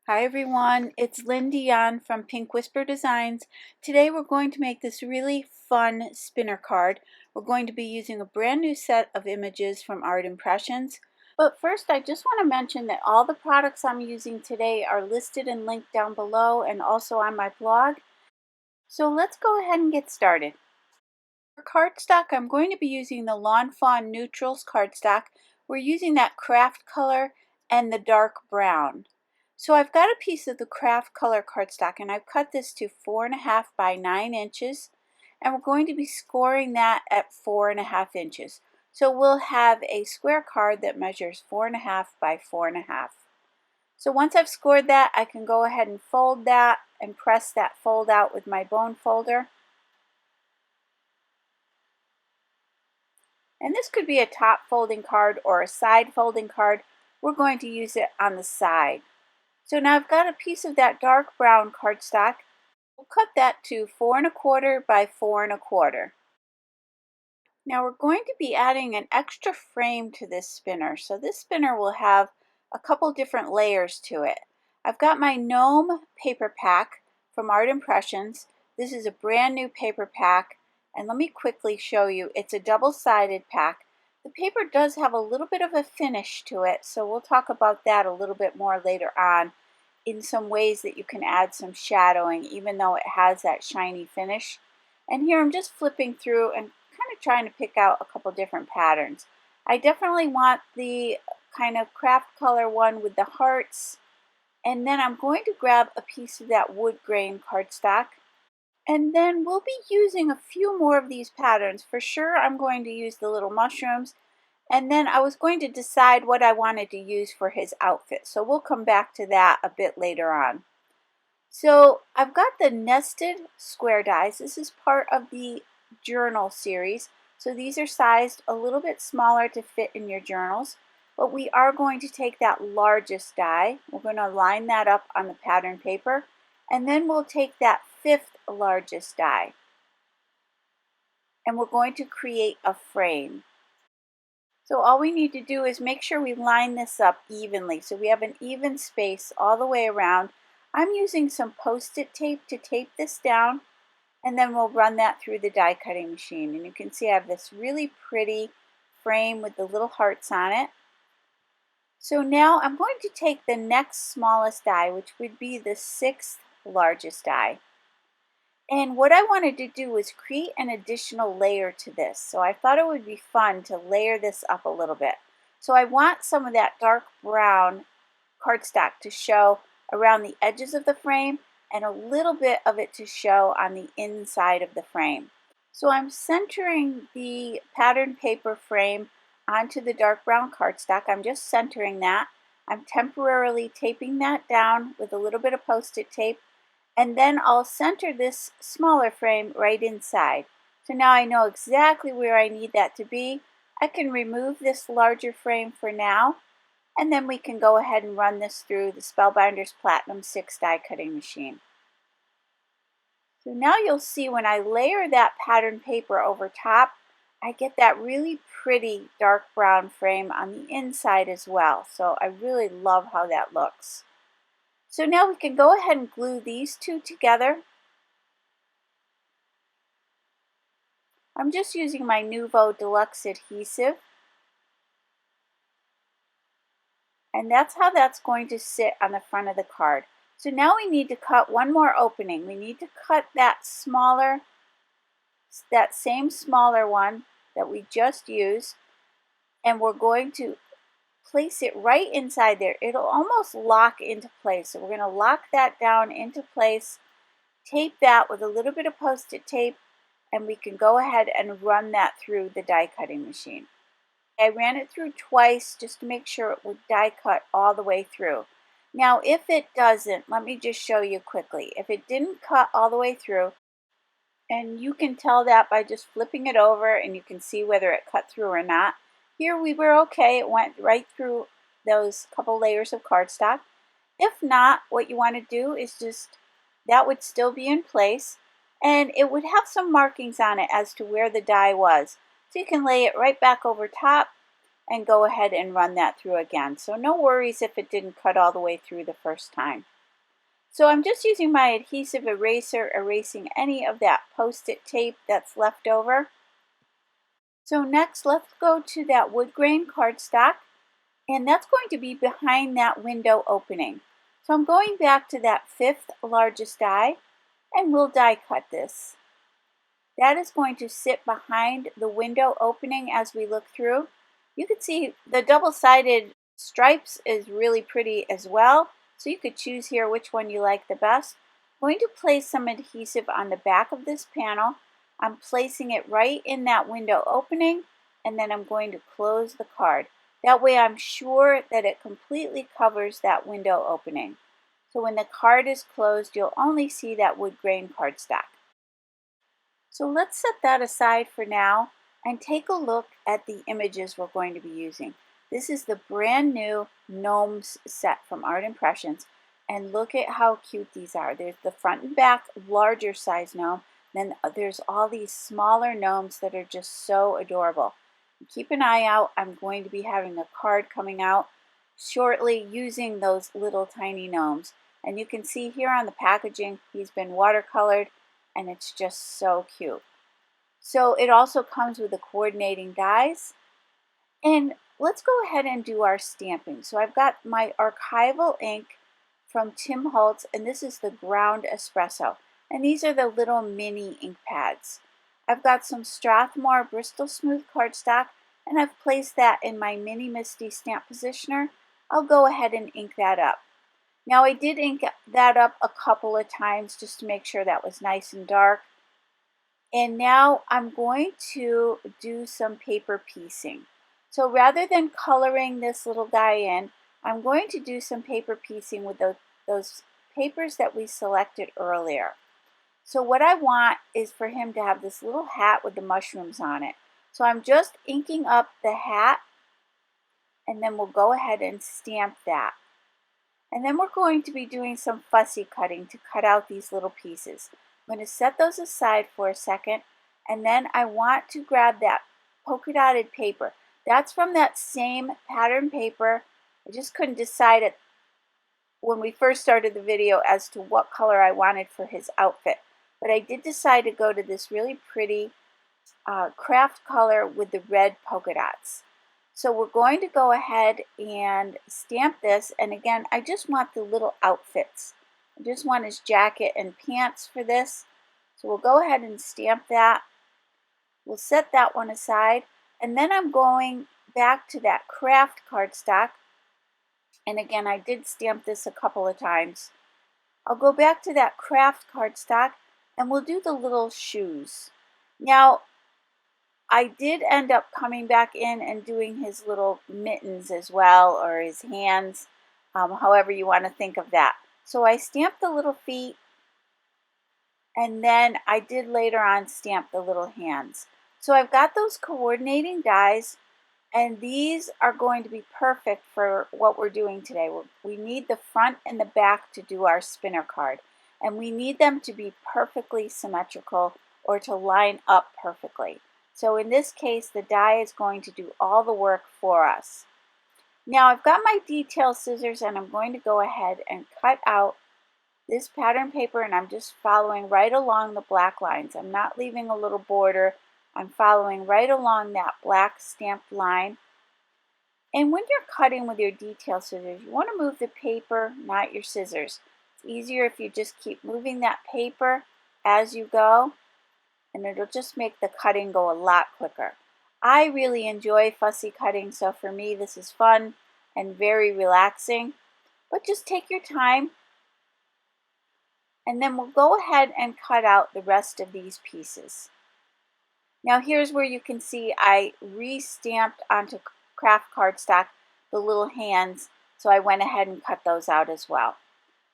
Hi everyone, it's Lynn Dion from Pink Whisper Designs. Today we're going to make this really fun spinner card. We're going to be using a brand new set of images from Art Impressions. But first I just want to mention that all the products I'm using today are listed and linked down below and also on my blog. So let's go ahead and get started. For cardstock, I'm going to be using the Lawn Fawn Neutrals cardstock. We're using that craft color and the dark brown. So I've got a piece of the craft color cardstock and I've cut this to 4.5 by 9 inches and we're going to be scoring that at 4.5 inches. So we'll have a square card that measures 4.5 by 4.5. So once I've scored that, I can go ahead and fold that and press that fold out with my bone folder. And this could be a top folding card or a side folding card. We're going to use it on the side. So now I've got a piece of that dark brown cardstock. We'll cut that to 4.25 by 4.25. Now we're going to be adding an extra frame to this spinner. So this spinner will have a couple different layers to it. I've got my GNOME paper pack from Art Impressions. This is a brand new paper pack. And let me quickly show you, it's a double-sided pack. The paper does have a little bit of a finish to it, so we'll talk about that a little bit more later on in some ways that you can add some shadowing even though it has that shiny finish. And here I'm just flipping through and kind of trying to pick out a couple different patterns. I definitely want the kind of craft color one with the hearts, and then I'm going to grab a piece of that wood grain cardstock. And then we'll be using a few more of these patterns. For sure, I'm going to use the little mushrooms. And then I was going to decide what I wanted to use for his outfit. So we'll come back to that a bit later on. So I've got the nested square dies. This is part of the journal series. So these are sized a little bit smaller to fit in your journals. But we are going to take that largest die. We're going to line that up on the pattern paper. And then we'll take that 5th largest die. And we're going to create a frame. So all we need to do is make sure we line this up evenly. So we have an even space all the way around. I'm using some post-it tape to tape this down. And then we'll run that through the die cutting machine. And you can see I have this really pretty frame with the little hearts on it. So now I'm going to take the next smallest die, which would be the 6th largest die. And what I wanted to do was create an additional layer to this. So I thought it would be fun to layer this up a little bit. So I want some of that dark brown cardstock to show around the edges of the frame and a little bit of it to show on the inside of the frame. So I'm centering the pattern paper frame onto the dark brown cardstock. I'm just centering that. I'm temporarily taping that down with a little bit of post-it tape. And then I'll center this smaller frame right inside. So now I know exactly where I need that to be. I can remove this larger frame for now. And then we can go ahead and run this through the Spellbinders Platinum 6 die cutting machine. So now you'll see when I layer that pattern paper over top, I get that really pretty dark brown frame on the inside as well. So I really love how that looks. So now we can go ahead and glue these two together. I'm just using my Nuvo Deluxe adhesive. And that's how that's going to sit on the front of the card. So now we need to cut one more opening. We need to cut that same smaller one that we just used. And we're going to place it right inside there. It'll almost lock into place. So we're going to lock that down into place, tape that with a little bit of post-it tape, and we can go ahead and run that through the die cutting machine. I ran it through twice just to make sure it would die cut all the way through. Now if it doesn't, let me just show you quickly. If it didn't cut all the way through, and you can tell that by just flipping it over and you can see whether it cut through or not. Here we were okay, it went right through those couple layers of cardstock. If not, what you want to do is that would still be in place and it would have some markings on it as to where the die was. So you can lay it right back over top and go ahead and run that through again. So no worries if it didn't cut all the way through the first time. So I'm just using my adhesive eraser, erasing any of that post-it tape that's left over. So next, let's go to that wood grain cardstock, and that's going to be behind that window opening. So I'm going back to that 5th largest die, and we'll die cut this. That is going to sit behind the window opening as we look through. You can see the double-sided stripes is really pretty as well, so you could choose here which one you like the best. I'm going to place some adhesive on the back of this panel. I'm placing it right in that window opening, and then I'm going to close the card. That way I'm sure that it completely covers that window opening. So when the card is closed, you'll only see that wood grain cardstock. So let's set that aside for now and take a look at the images we're going to be using. This is the brand new Gnomes set from Art Impressions, and look at how cute these are. There's the front and back larger size gnome, then there's all these smaller gnomes that are just so adorable. Keep an eye out. I'm going to be having a card coming out shortly using those little tiny gnomes. And you can see here on the packaging, he's been watercolored, and it's just so cute. So it also comes with the coordinating dies. And let's go ahead and do our stamping. So I've got my Archival ink from Tim Holtz, and this is the ground espresso. And these are the little mini ink pads. I've got some Strathmore Bristol smooth cardstock, and I've placed that in my Mini Misty stamp positioner. I'll go ahead and ink that up. Now I did ink that up a couple of times just to make sure that was nice and dark. And now I'm going to do some paper piecing. So rather than coloring this little guy in, I'm going to do some paper piecing with those papers that we selected earlier. So what I want is for him to have this little hat with the mushrooms on it. So I'm just inking up the hat, and then we'll go ahead and stamp that. And then we're going to be doing some fussy cutting to cut out these little pieces. I'm going to set those aside for a second, and then I want to grab that polka dotted paper. That's from that same pattern paper. I just couldn't decide it when we first started the video as to what color I wanted for his outfit. But I did decide to go to this really pretty craft color with the red polka dots. So we're going to go ahead and stamp this, and again, I just want the little outfits. I just want his jacket and pants for this. So we'll go ahead and stamp that. We'll set that one aside, and then I'm going back to that craft cardstock. And again, I did stamp this a couple of times. I'll go back to that craft cardstock, and we'll do the little shoes. Now, I did end up coming back in and doing his little mittens as well, or his hands, however you want to think of that. So I stamped the little feet, and then I did later on stamp the little hands. So I've got those coordinating dies, and these are going to be perfect for what we're doing today. We need the front and the back to do our spinner card, and we need them to be perfectly symmetrical or to line up perfectly. So in this case, the die is going to do all the work for us. Now I've got my detail scissors, and I'm going to go ahead and cut out this pattern paper, and I'm just following right along the black lines. I'm not leaving a little border. I'm following right along that black stamped line. And when you're cutting with your detail scissors, you want to move the paper, not your scissors. It's easier if you just keep moving that paper as you go, and it'll just make the cutting go a lot quicker. I really enjoy fussy cutting, so for me this is fun and very relaxing. But just take your time, and then we'll go ahead and cut out the rest of these pieces. Now here's where you can see I re-stamped onto craft cardstock the little hands, so I went ahead and cut those out as well.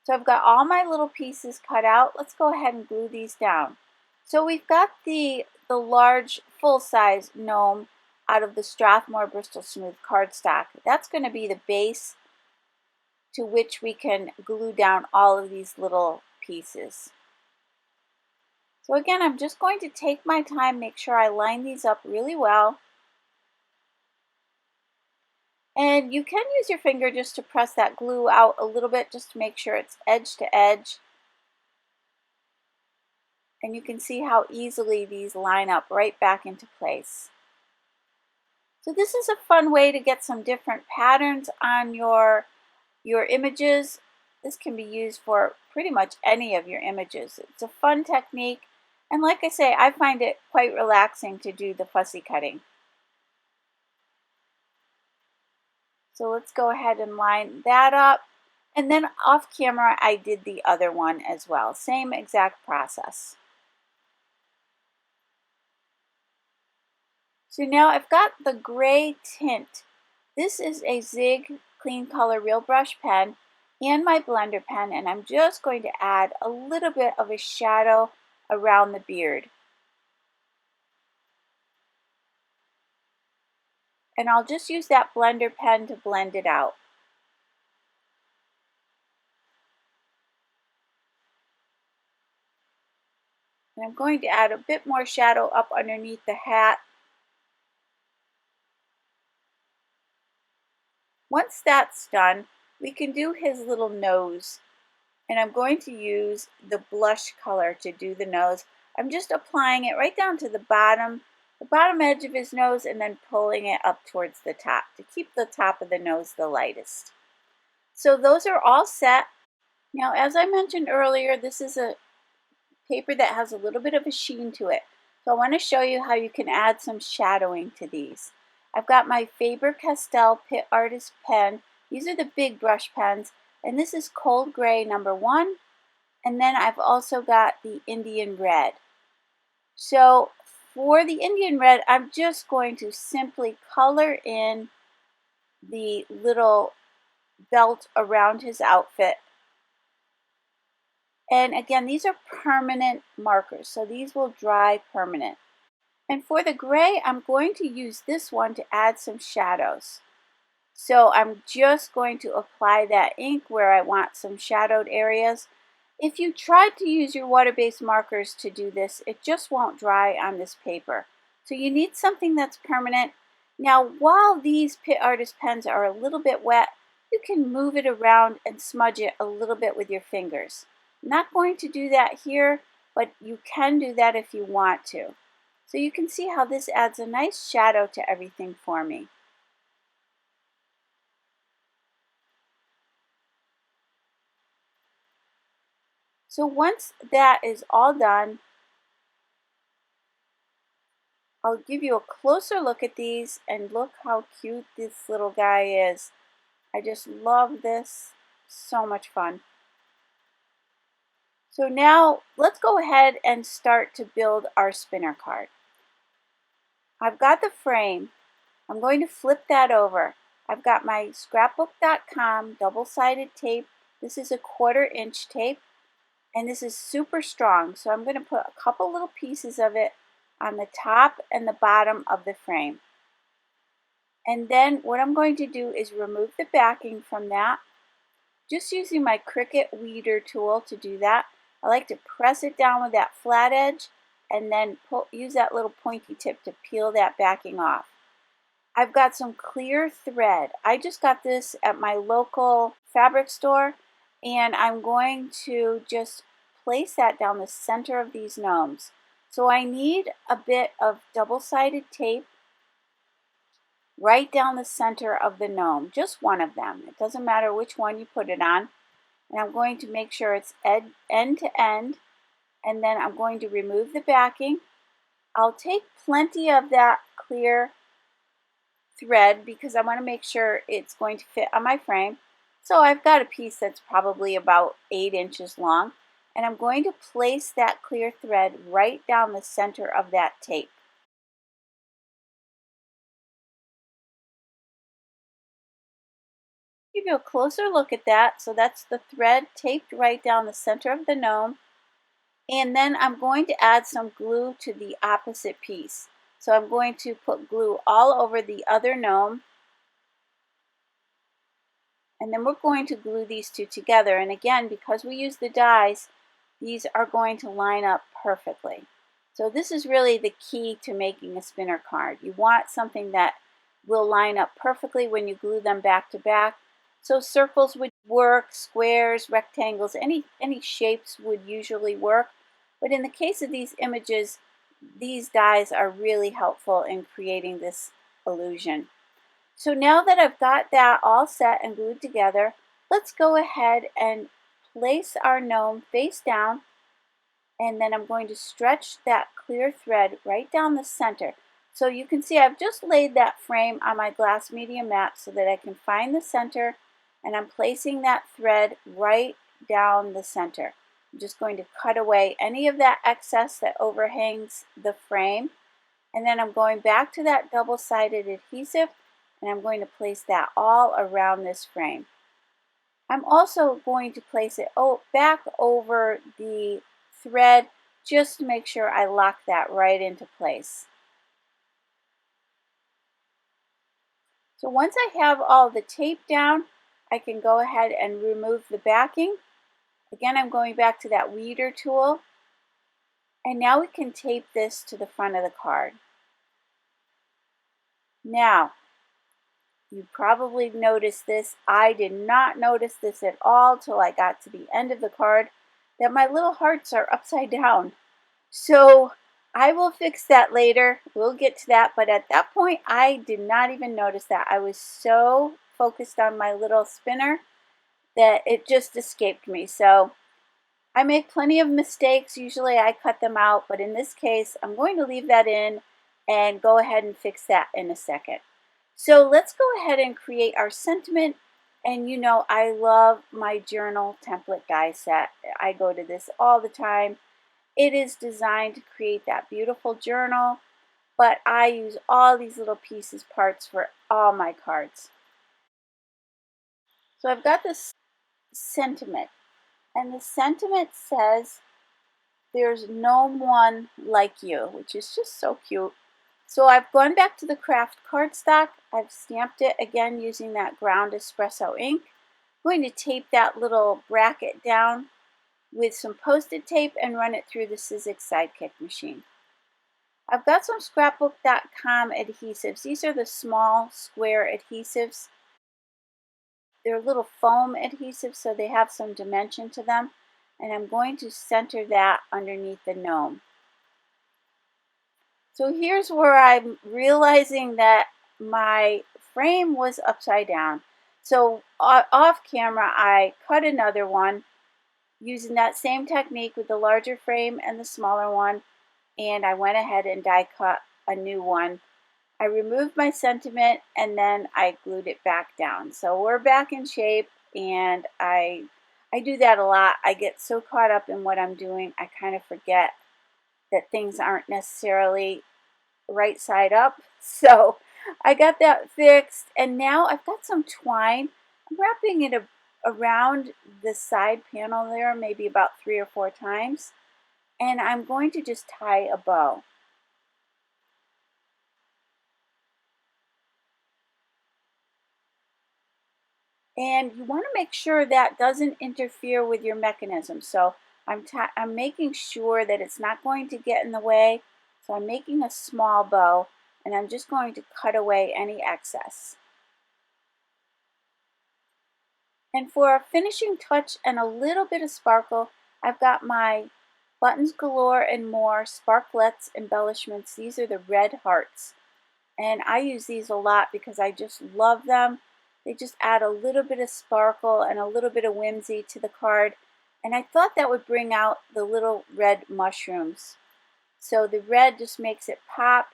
So I've got all my little pieces cut out. Let's go ahead and glue these down. So we've got the large full-size gnome out of the Strathmore Bristol Smooth cardstock. That's going to be the base to which we can glue down all of these little pieces. So again, I'm just going to take my time, make sure I line these up really well. And you can use your finger just to press that glue out a little bit just to make sure it's edge to edge. And you can see how easily these line up right back into place. So this is a fun way to get some different patterns on your images. This can be used for pretty much any of your images. It's a fun technique. And like I say, I find it quite relaxing to do the fussy cutting. So let's go ahead and line that up. And then off camera, I did the other one as well. Same exact process. So now I've got the gray tint. This is a Zig Clean Color Real Brush pen and my blender pen, and I'm just going to add a little bit of a shadow around the beard. And I'll just use that blender pen to blend it out. And I'm going to add a bit more shadow up underneath the hat. Once that's done, we can do his little nose. And I'm going to use the blush color to do the nose. I'm just applying it right down to the bottom edge of his nose, and then pulling it up towards the top to keep the top of the nose the lightest. So those are all set. Now, as I mentioned earlier, this is a paper that has a little bit of a sheen to it. So I want to show you how you can add some shadowing to these. I've got my Faber-Castell Pitt Artist pen. These are the big brush pens, and this is Cold Gray number 1. And then I've also got the Indian Red. So for the Indian Red, I'm just going to simply color in the little belt around his outfit. And again, these are permanent markers, so these will dry permanent. And for the gray, I'm going to use this one to add some shadows. So I'm just going to apply that ink where I want some shadowed areas. If you tried to use your water-based markers to do this, it just won't dry on this paper. So you need something that's permanent. Now, while these Pitt Artist pens are a little bit wet, you can move it around and smudge it a little bit with your fingers. I'm not going to do that here, but you can do that if you want to. So you can see how this adds a nice shadow to everything for me. So once that is all done, I'll give you a closer look at these, and look how cute this little guy is. I just love this. So much fun. So now let's go ahead and start to build our spinner card. I've got the frame. I'm going to flip that over. I've got my scrapbook.com double-sided tape. This is a 1/4 inch tape, and this is super strong. So I'm going to put a couple little pieces of it on the top and the bottom of the frame. And then what I'm going to do is remove the backing from that, just using my Cricut weeder tool to do that. I like to press it down with that flat edge and then use that little pointy tip to peel that backing off. I've got some clear thread. I just got this at my local fabric store, and I'm going to just place that down the center of these gnomes. So I need a bit of double-sided tape right down the center of the gnome, just one of them. It doesn't matter which one you put it on. And I'm going to make sure it's end to end, and then I'm going to remove the backing. I'll take plenty of that clear thread because I want to make sure it's going to fit on my frame. So I've got a piece that's probably about 8 inches long, and I'm going to place that clear thread right down the center of that tape. Give you a closer look at that. So that's the thread taped right down the center of the gnome. And then I'm going to add some glue to the opposite piece. So I'm going to put glue all over the other gnome. And then we're going to glue these two together. And again, because we use the dies, these are going to line up perfectly. So this is really the key to making a spinner card. You want something that will line up perfectly when you glue them back to back. So circles would work, squares, rectangles, any shapes would usually work. But in the case of these images, these dies are really helpful in creating this illusion. So now that I've got that all set and glued together, let's go ahead and place our gnome face down, and then I'm going to stretch that clear thread right down the center. So you can see I've just laid that frame on my glass medium mat so that I can find the center, and I'm placing that thread right down the center. I'm just going to cut away any of that excess that overhangs the frame, and then I'm going back to that double-sided adhesive, and I'm going to place that all around this frame. I'm also going to place it back over the thread just to make sure I lock that right into place. So once I have all the tape down, I can go ahead and remove the backing. Again, I'm going back to that weeder tool, and now we can tape this to the front of the card. Now, you probably noticed this. I did not notice this at all till I got to the end of the card, that my little hearts are upside down. So I will fix that later. We'll get to that. But at that point, I did not even notice that. I was so focused on my little spinner that it just escaped me. So I make plenty of mistakes. Usually I cut them out. But in this case, I'm going to leave that in and go ahead and fix that in a second. So let's go ahead and create our sentiment. And you know, I love my journal template die set. I go to this all the time. It is designed to create that beautiful journal, but I use all these little pieces, parts for all my cards. So I've got this sentiment, and the sentiment says, "There's no one like you," which is just so cute. So I've gone back to the craft cardstock. I've stamped it again using that ground espresso ink. I'm going to tape that little bracket down with some Post-it tape and run it through the Sizzix Sidekick machine. I've got some scrapbook.com adhesives. These are the small square adhesives. They're little foam adhesives, so they have some dimension to them. And I'm going to center that underneath the gnome. So here's where I'm realizing that my frame was upside down. So off camera, I cut another one using that same technique with the larger frame and the smaller one, and I went ahead and die cut a new one. I removed my sentiment and then I glued it back down. So we're back in shape, and I do that a lot. I get so caught up in what I'm doing, I kind of forget that things aren't necessarily right side up. So I got that fixed, and now I've got some twine. I'm wrapping it around the side panel there, maybe about 3 or 4 times, and I'm going to just tie a bow. And you want to make sure that doesn't interfere with your mechanism. So I'm making sure that it's not going to get in the way. So I'm making a small bow, and I'm just going to cut away any excess. And for a finishing touch and a little bit of sparkle, I've got my Buttons Galore and More Sparkletz embellishments. These are the red hearts. And I use these a lot because I just love them. They just add a little bit of sparkle and a little bit of whimsy to the card. And I thought that would bring out the little red mushrooms. So the red just makes it pop.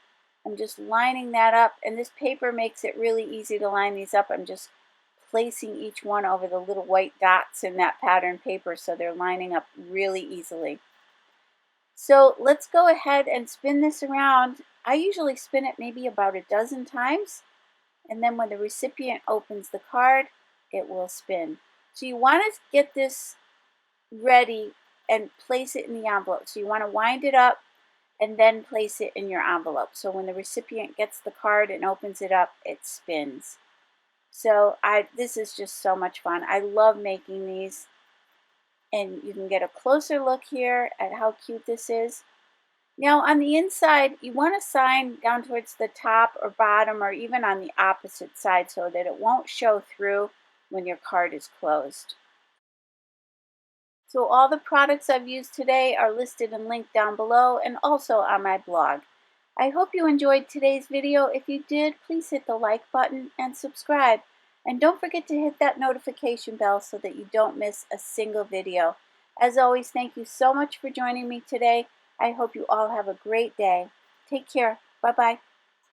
I'm just lining that up, and this paper makes it really easy to line these up. I'm just placing each one over the little white dots in that pattern paper so they're lining up really easily. So let's go ahead and spin this around. I usually spin it maybe about a dozen times, and then when the recipient opens the card, it will spin. So you want to get this ready and place it in the envelope. So you want to wind it up and then place it in your envelope. So when the recipient gets the card and opens it up, it spins. So this is just so much fun. I love making these. And you can get a closer look here at how cute this is. Now on the inside, you want to sign down towards the top or bottom or even on the opposite side so that it won't show through when your card is closed. So all the products I've used today are listed and linked down below and also on my blog. I hope you enjoyed today's video. If you did, please hit the like button and subscribe. And don't forget to hit that notification bell so that you don't miss a single video. As always, thank you so much for joining me today. I hope you all have a great day. Take care. Bye-bye.